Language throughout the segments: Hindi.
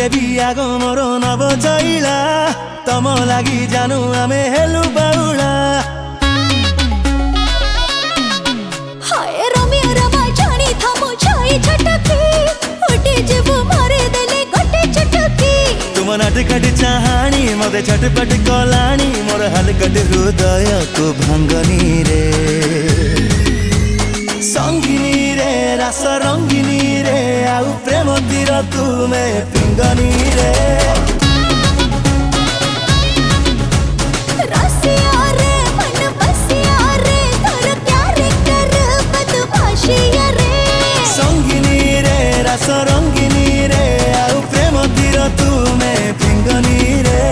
देवी आगो मोरो नव चैला तम लागि जानु आमे हेलु बाउला हाय रमिया रमा जानी थमो छाई छटकी उठी जीवु मारे देले गोटे चटकी तुम नटखट चाहानी मते झटपट कलानी मोर हलकट हृदय को भंगनी रे संगिनी रे रस रंगिनी रे आउ प्रेम तीर तुमे पिंगनी रे रसिया रे मन बसिया रे तोर कैरेक्टर बदमाशिया रे संगिनी रे रस रंगिनी रे आउ प्रेम तीर तुमे पिंगनी रे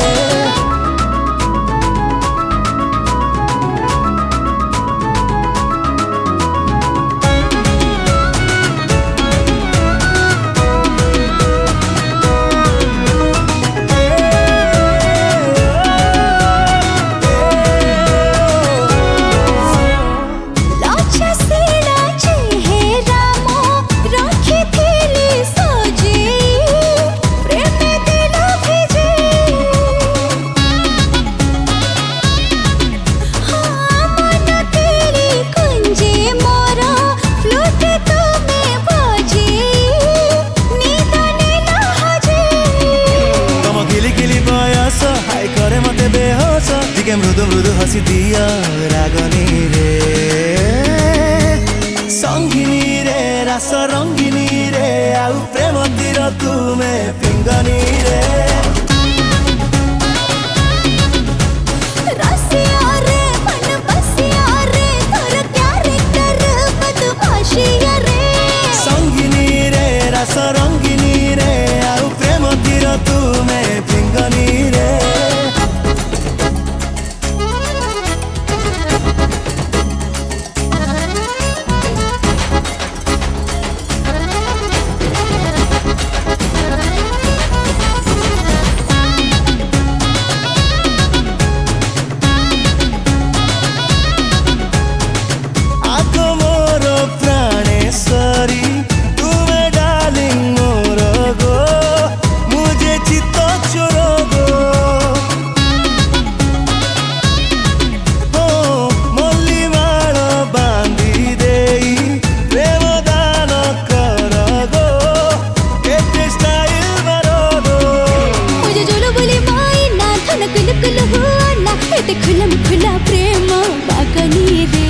मृदु मृदु हसी दिया रागनी रे संगिनी रे रस रंगिनी रे आउ प्रेम तीर तुमे पिंगनी रे रसिया रे मन बसिया रे तोर कैरेक्टर बदमाशिया रे संगिनी रे रस रंगिनी रे आउ प्रेम तीर तुमे पिंगनी रे खुलम खुला प्रेम बागनी रे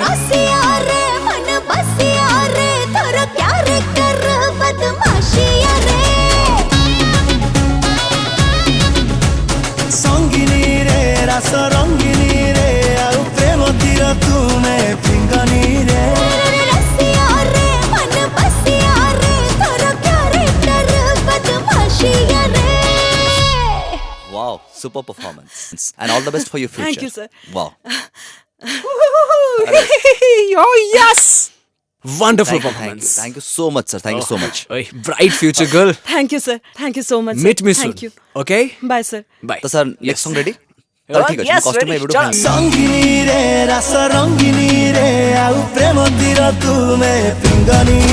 रसिया रे मन बसिया रे तोर कैरेक्टर बदमाशिया रे संगिनी रे रस रंगिनी रे आउ प्रेम तीर तुमे पिंगनी रे रसिया रे मन बसिया रे तोर कैरेक्टर बदमाशिया रे Wow, super performance. And all the best for your future. Thank you, sir. Wow. Oh, yes! Wonderful performance. Thank you so much, sir. Thank you so much. Oy, bright future girl. Thank you, sir. Thank you so much. Meet me soon. Thank you. Okay? Bye, sir. Bye. So, sir, next song ready? Yes, ready. Chal. संगिनी रे रस रंगिनी रे आउ प्रेम तीर तुमे पिंगनी